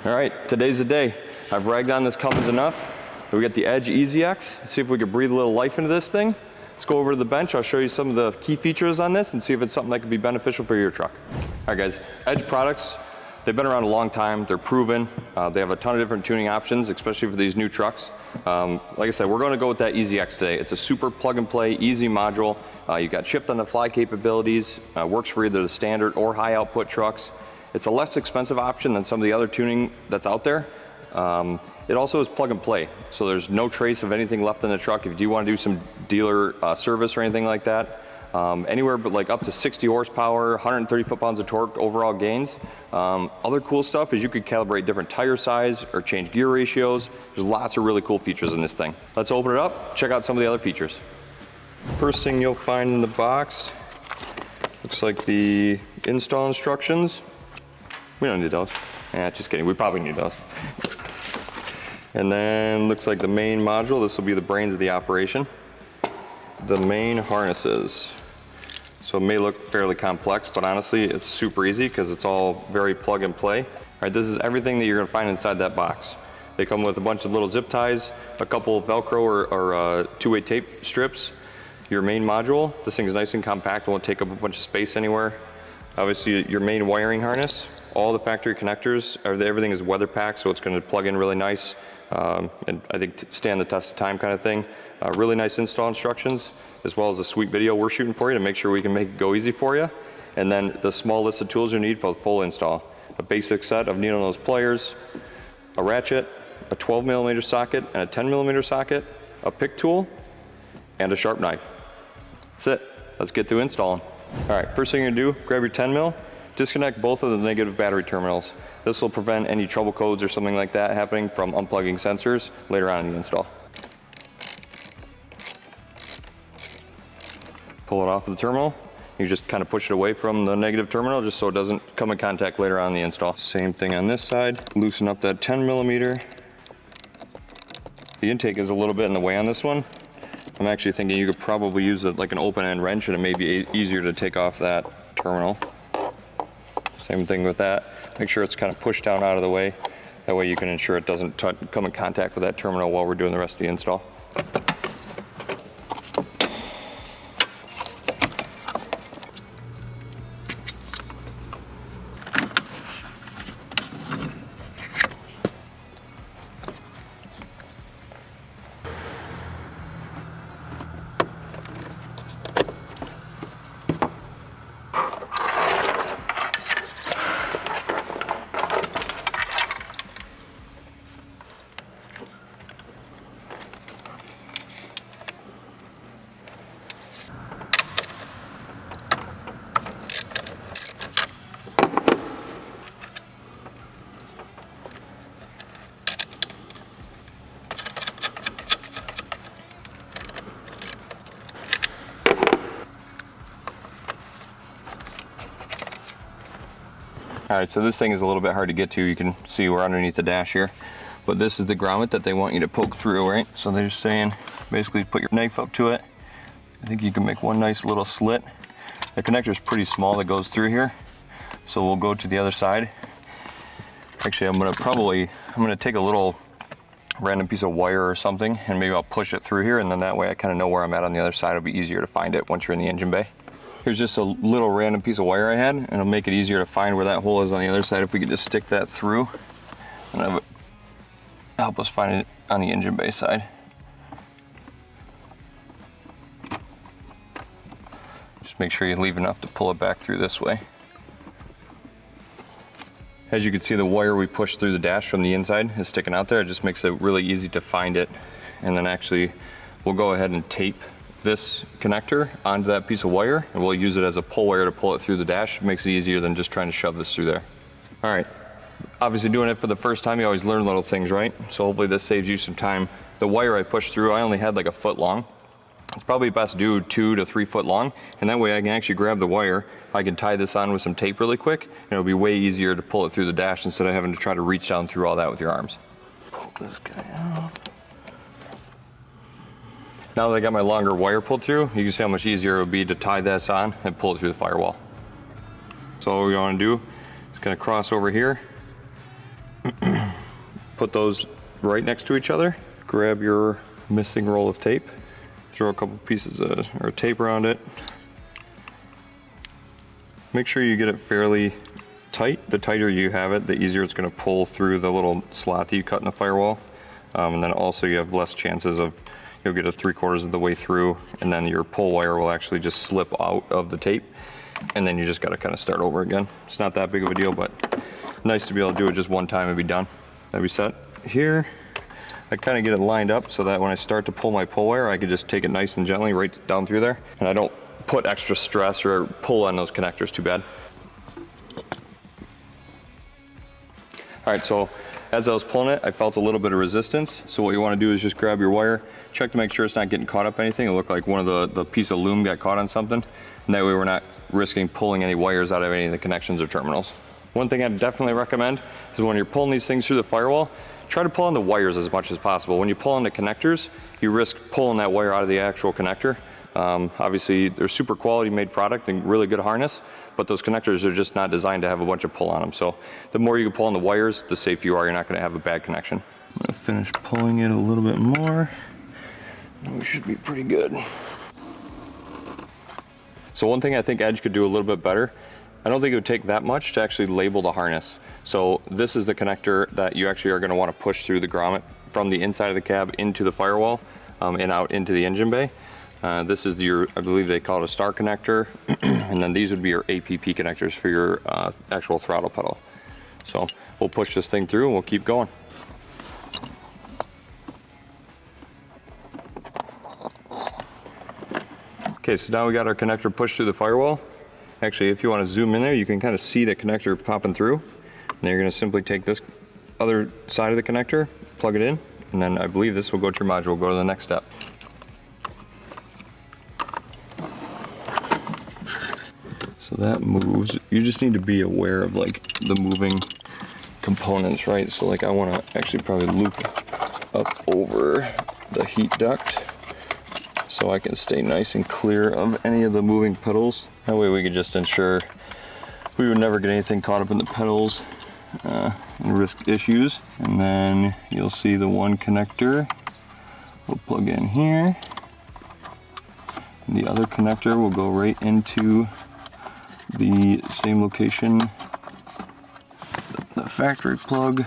All right, today's the day. I've ragged on this Cummins enough. We got the EDGE EZX. See if we can breathe a little life into this thing. Let's go over to the bench. I'll show you some of the key features on this and see if it's something that could be beneficial for your truck. All right, guys, EDGE products, they've been around a long time. They're proven. They have a ton of different tuning options, especially for these new trucks. Like I said, we're going to go with that EZX today. It's a super plug and play, easy module. You've got shift on the fly capabilities. Works for either the standard or high output trucks. It's a less expensive option than some of the other tuning that's out there. It also is plug and play, so there's no trace of anything left in the truck. If you do want to do some dealer service or anything like that, anywhere but like up to 60 horsepower, 130 foot-pounds of torque overall gains. Other cool stuff is you could calibrate different tire size or change gear ratios. There's lots of really cool features in this thing. Let's open it up, check out some of the other features. First thing you'll find in the box looks like the install instructions. We don't need those. Just kidding, we probably need those. And then looks like the main module. This will be the brains of the operation. The main harnesses. So it may look fairly complex, but honestly it's super easy because it's all very plug and play. All right, this is everything that you're gonna find inside that box. They come with a bunch of little zip ties, a couple of Velcro or two-way tape strips. Your main module, this thing's nice and compact, won't take up a bunch of space anywhere. Obviously your main wiring harness. All the factory connectors, everything is weather packed, so it's going to plug in really nice and I think stand the test of time kind of thing. Really nice install instructions, as well as a sweet video we're shooting for you to make sure we can make it go easy for you. And then the small list of tools you need for the full install. A basic set of needle nose pliers, a ratchet, a 12mm socket and a 10mm socket, a pick tool, and a sharp knife. That's it. Let's get to installing. All right, first thing you're gonna do, grab your 10mm. Disconnect both of the negative battery terminals. This will prevent any trouble codes or something like that happening from unplugging sensors later on in the install. Pull it off of the terminal. You just kind of push it away from the negative terminal just so it doesn't come in contact later on in the install. Same thing on this side. Loosen up that 10mm. The intake is a little bit in the way on this one. I'm actually thinking you could probably use it like an open end wrench and it may be easier to take off that terminal. Same thing with that. Make sure it's kind of pushed down out of the way. That way you can ensure it doesn't come in contact with that terminal while we're doing the rest of the install. All right, so this thing is a little bit hard to get to. You can see we're underneath the dash here, but this is the grommet that they want you to poke through, right? So they're just saying, basically put your knife up to it. I think you can make one nice little slit. The connector is pretty small that goes through here. So we'll go to the other side. Actually, I'm gonna take a little random piece of wire or something and maybe I'll push it through here and then that way I kind of know where I'm at on the other side. It'll be easier to find it once you're in the engine bay. Here's just a little random piece of wire I had, and it'll make it easier to find where that hole is on the other side if we could just stick that through. And that would help us find it on the engine bay side. Just make sure you leave enough to pull it back through this way. As you can see, the wire we pushed through the dash from the inside is sticking out there. It just makes it really easy to find it. And then actually, we'll go ahead and tape this connector onto that piece of wire and we'll use it as a pull wire to pull it through the dash. It makes it easier than just trying to shove this through there. All right, obviously doing it for the first time, you always learn little things, right? So hopefully this saves you some time. The wire I pushed through, I only had like a foot long. It's probably best to do 2 to 3 foot long, and that way I can actually grab the wire, I can tie this on with some tape really quick, and it'll be way easier to pull it through the dash instead of having to try to reach down through all that with your arms. Pull this guy out. Now that I got my longer wire pulled through, you can see how much easier it would be to tie this on and pull it through the firewall. So all we want to do is kind of cross over here. Put those right next to each other. Grab your missing roll of tape. Throw a couple pieces of or tape around it. Make sure you get it fairly tight. The tighter you have it, the easier it's going to pull through the little slot that you cut in the firewall. And then also you have less chances of, you'll get it 3/4 of the way through, and then your pull wire will actually just slip out of the tape, and then you just got to kind of start over again. It's not that big of a deal, but nice to be able to do it just one time and be done. That'd be set. Here, I kind of get it lined up so that when I start to pull my pull wire, I can just take it nice and gently right down through there, and I don't put extra stress or pull on those connectors too bad. All right, so as I was pulling it, I felt a little bit of resistance. So what you want to do is just grab your wire, check to make sure it's not getting caught up anything. It looked like one of the piece of loom got caught on something. And that way we're not risking pulling any wires out of any of the connections or terminals. One thing I'd definitely recommend is when you're pulling these things through the firewall, try to pull on the wires as much as possible. When you pull on the connectors, you risk pulling that wire out of the actual connector. Obviously, they're super quality made product and really good harness, but those connectors are just not designed to have a bunch of pull on them. So the more you can pull on the wires, the safer you are. You're not going to have a bad connection. I'm going to finish pulling it a little bit more. We should be pretty good. So one thing I think EDGE could do a little bit better, I don't think it would take that much to actually label the harness. So this is the connector that you actually are going to want to push through the grommet from the inside of the cab into the firewall and out into the engine bay. This is your, I believe they call it a star connector, and then these would be your APP connectors for your actual throttle pedal. So we'll push this thing through and we'll keep going. Okay, so now we got our connector pushed through the firewall. Actually, if you want to zoom in there, you can kind of see the connector popping through. And then you're going to simply take this other side of the connector, plug it in, and then I believe this will go to your module, go to the next step. So that moves. You just need to be aware of like the moving components, right? So like I want to actually probably loop up over the heat duct so I can stay nice and clear of any of the moving pedals. That way we could just ensure we would never get anything caught up in the pedals and risk issues. And then you'll see the one connector will plug in here. And the other connector will go right into the same location, the factory plug.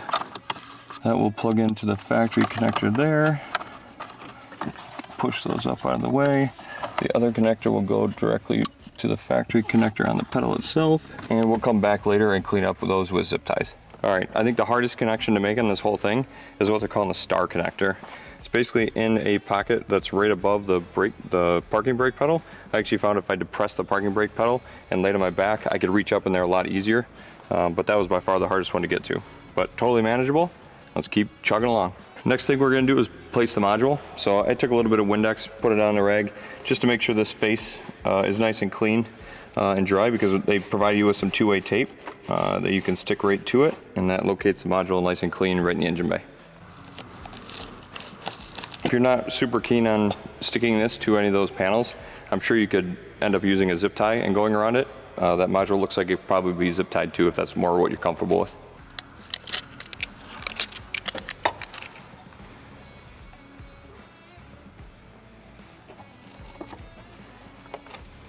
That will plug into the factory connector there. Push those up out of the way. The other connector will go directly to the factory connector on the pedal itself, and we'll come back later and clean up those with zip ties. All right, I think the hardest connection to make on this whole thing is what they're calling the star connector. It's basically in a pocket that's right above the parking brake pedal. I actually found if I depressed the parking brake pedal and laid on my back, I could reach up in there a lot easier, but that was by far the hardest one to get to. But totally manageable. Let's keep chugging along. Next thing we're going to do is place the module. So I took a little bit of Windex, put it on the rag, just to make sure this face is nice and clean and dry, because they provide you with some two-way tape that you can stick right to it, and that locates the module nice and clean right in the engine bay. If you're not super keen on sticking this to any of those panels, I'm sure you could end up using a zip tie and going around it. That module looks like it could probably be zip tied too, if that's more what you're comfortable with.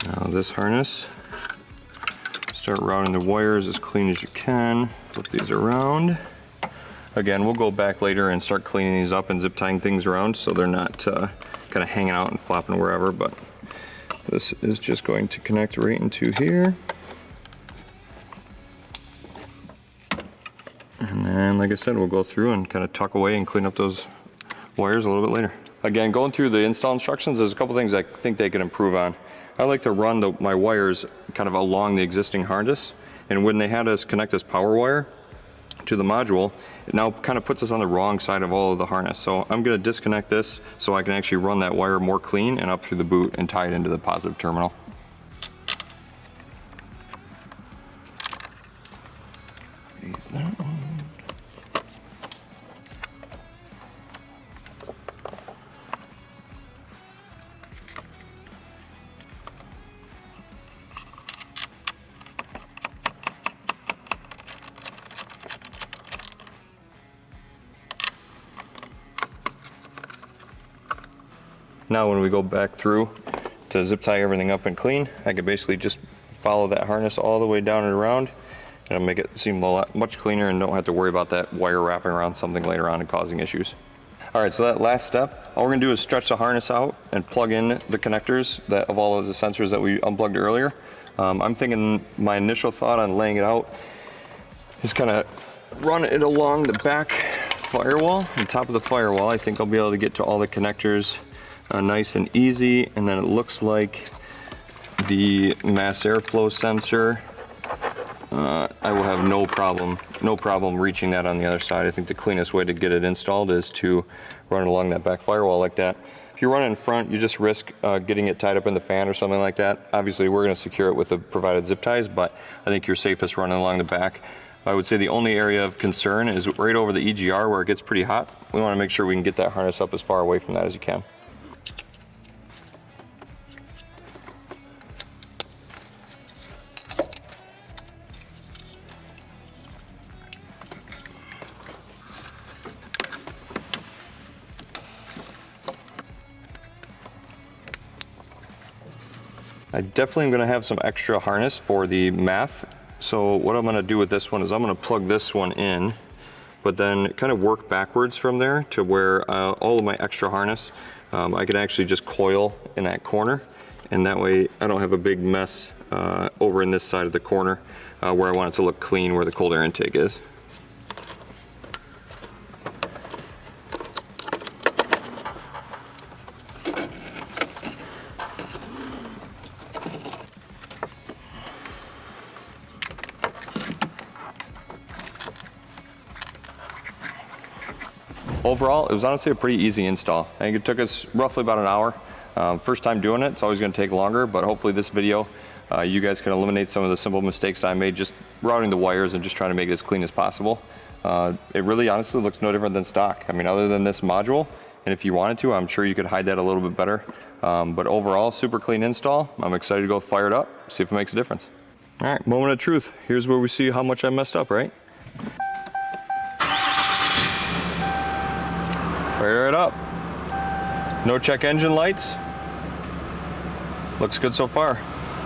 Now this harness, start routing the wires as clean as you can, flip these around. Again, we'll go back later and start cleaning these up and zip tying things around so they're not kind of hanging out and flopping wherever, but this is just going to connect right into here. And then, like I said, we'll go through and kind of tuck away and clean up those wires a little bit later. Again, going through the install instructions, there's a couple things I think they can improve on. I like to run my wires kind of along the existing harness, and when they had us connect this power wire to the module, it now kind of puts us on the wrong side of all of the harness. So I'm going to disconnect this so I can actually run that wire more clean and up through the boot and tie it into the positive terminal. Now when we go back through to zip tie everything up and clean, I can basically just follow that harness all the way down and around, and it'll make it seem a lot much cleaner and don't have to worry about that wire wrapping around something later on and causing issues. All right, so that last step, all we're gonna do is stretch the harness out and plug in the connectors of all of the sensors that we unplugged earlier. I'm thinking my initial thought on laying it out is kind of run it along the back firewall, on top of the firewall. I think I'll be able to get to all the connectors nice and easy, and then it looks like the mass airflow sensor, I will have no problem reaching that on the other side. I think the cleanest way to get it installed is to run it along that back firewall like that. If you run it in front, you just risk getting it tied up in the fan or something like that. Obviously, we're going to secure it with the provided zip ties, but I think you're safest running along the back. I would say the only area of concern is right over the EGR where it gets pretty hot. We want to make sure we can get that harness up as far away from that as you can. I definitely am going to have some extra harness for the MAF. So what I'm going to do with this one is I'm going to plug this one in, but then kind of work backwards from there to where all of my extra harness, I can actually just coil in that corner, and that way I don't have a big mess over in this side of the corner where I want it to look clean where the cold air intake is. Overall, it was honestly a pretty easy install. I think it took us roughly about an hour. First time doing it, it's always going to take longer, but hopefully this video, you guys can eliminate some of the simple mistakes I made just routing the wires and just trying to make it as clean as possible. It really honestly looks no different than stock. I mean, other than this module, and if you wanted to, I'm sure you could hide that a little bit better. But overall, super clean install. I'm excited to go fire it up, see if it makes a difference. All right, moment of truth. Here's where we see how much I messed up, right? Fire it up. No check engine lights. Looks good so far.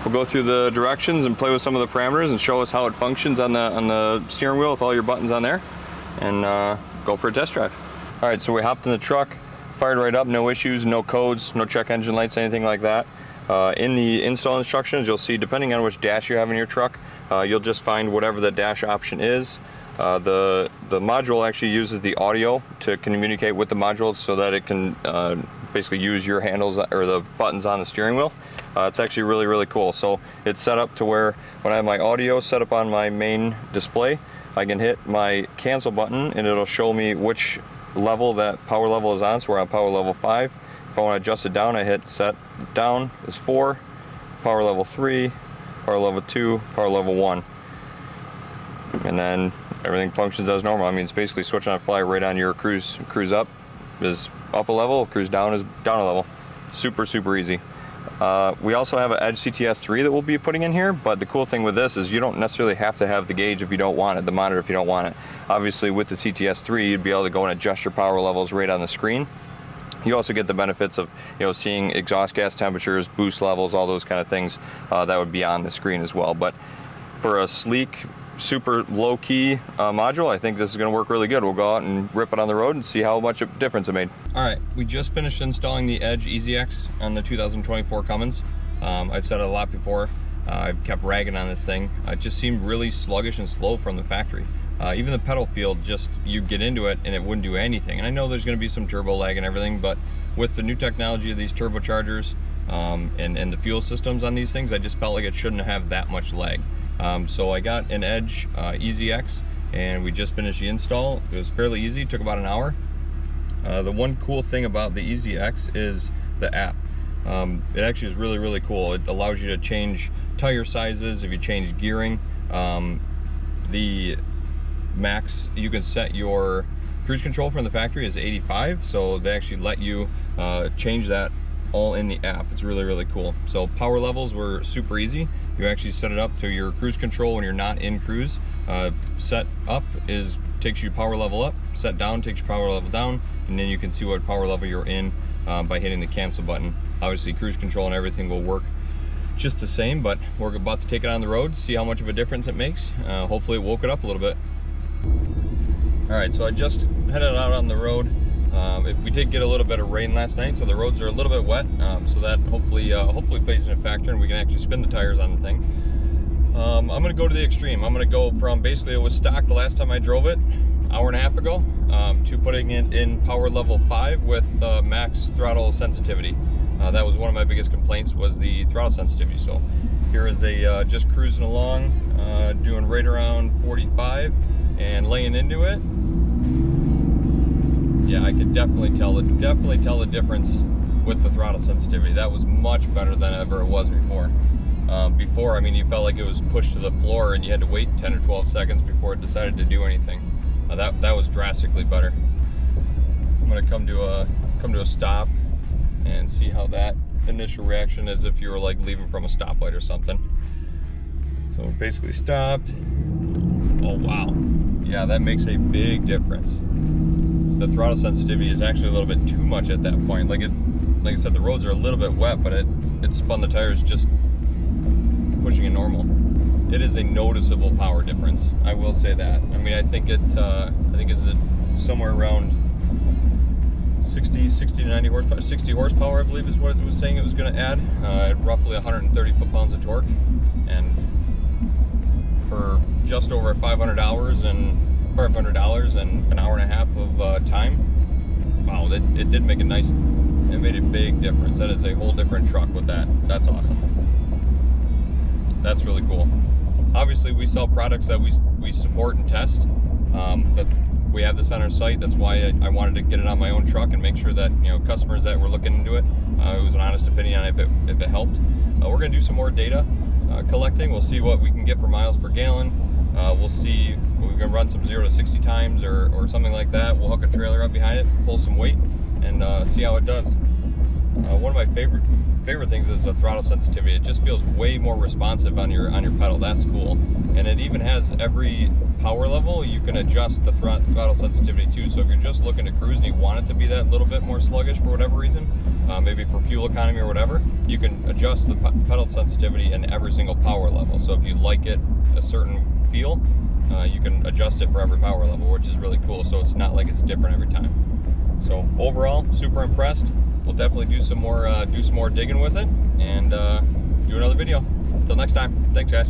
We'll go through the directions and play with some of the parameters and show us how it functions on the steering wheel with all your buttons on there, and go for a test drive. All right, so we hopped in the truck, fired right up, no issues, no codes, no check engine lights, anything like that. In the install instructions, you'll see, depending on which dash you have in your truck, you'll just find whatever the dash option is. The module actually uses the audio to communicate with the module so that it can basically use your handles or the buttons on the steering wheel. It's actually really, really cool. So it's set up to where when I have my audio set up on my main display, I can hit my cancel button and it'll show me which level that power level is on. So we're on power level 5. If I want to adjust it down, I hit set down is 4, power level 3, power level 2, power level 1. And then everything functions as normal. I mean, it's basically switch on a fly right on your cruise. Cruise up is up a level, cruise down is down a level. Super, super easy. We also have an EDGE CTS3 that we'll be putting in here, but the cool thing with this is you don't necessarily have to have the gauge if you don't want it, the monitor if you don't want it. Obviously with the CTS3, you'd be able to go and adjust your power levels right on the screen. You also get the benefits of, seeing exhaust gas temperatures, boost levels, all those kind of things that would be on the screen as well. But for a sleek, super low-key module, I think this is going to work really good. We'll go out and rip it on the road and see how much of a difference it made. All right, we just finished installing the EDGE EZX on the 2024 Cummins. I've said it a lot before. I've kept ragging on this thing. It just seemed really sluggish and slow from the factory. Even the pedal field, just you get into it and it wouldn't do anything. And I know there's going to be some turbo lag and everything, but with the new technology of these turbochargers and the fuel systems on these things, I just felt like it shouldn't have that much lag. So I got an EDGE EZX and we just finished the install. It was fairly easy, it took about an hour. The one cool thing about the EZX is the app. It actually is really, really cool. It allows you to change tire sizes if you change gearing. The max, you can set your cruise control from the factory is 85, so they actually let you change that all in the app. It's really, really cool. So power levels were super easy. You actually set it up to your cruise control when you're not in cruise. Set up takes you power level up, set down takes you power level down, and then you can see what power level you're in by hitting the cancel button. Obviously cruise control and everything will work just the same, but we're about to take it on the road, see how much of a difference it makes. Hopefully it woke it up a little bit. All right, so I just headed out on the road. We did get a little bit of rain last night, so the roads are a little bit wet, so that hopefully plays in a factor and we can actually spin the tires on the thing. I'm gonna go to the extreme. I'm gonna go from basically it was stock the last time I drove it, hour and a half ago, to putting it in power level 5 with max throttle sensitivity. That was one of my biggest complaints, was the throttle sensitivity. So here is a just cruising along, doing right around 45 and laying into it. Yeah, I could definitely tell the difference with the throttle sensitivity. That was much better than ever it was before. Before, I mean, you felt like it was pushed to the floor and you had to wait 10 or 12 seconds before it decided to do anything. That was drastically better. I'm gonna come to a stop and see how that initial reaction is if you were like leaving from a stoplight or something. So basically stopped. Oh wow, yeah, that makes a big difference. The throttle sensitivity is actually a little bit too much at that point. Like I said, the roads are a little bit wet, but it spun the tires just pushing it normal. It is a noticeable power difference, I will say that. I mean, I think it's somewhere around 60 to 90 horsepower. 60 horsepower, I believe, is what it was saying it was going to add. At roughly 130 foot-pounds of torque, and for just over $500 and an hour and a half of time. Wow, it did make it made a big difference. That is a whole different truck with that. That's awesome. That's really cool. Obviously, we sell products that we support and test. We have this on our site. That's why I wanted to get it on my own truck and make sure that, you know, customers that were looking into it, it was an honest opinion on if it helped. We're going to do some more data collecting. We'll see what we can get for miles per gallon. We'll see, we can run some 0 to 60 times or something like that. We'll hook a trailer up behind it, pull some weight, and see how it does. One of my favorite things is the throttle sensitivity. It just feels way more responsive on your pedal. That's cool. And it even has every power level you can adjust the throttle sensitivity to. So if you're just looking to cruise and you want it to be that little bit more sluggish for whatever reason, maybe for fuel economy or whatever, you can adjust the pedal sensitivity in every single power level. So if you like it a certain feel, you can adjust it for every power level, which is really cool. So it's not like it's different every time. So overall, super impressed. We'll definitely do some more digging with it and do another video. Until next time, thanks guys.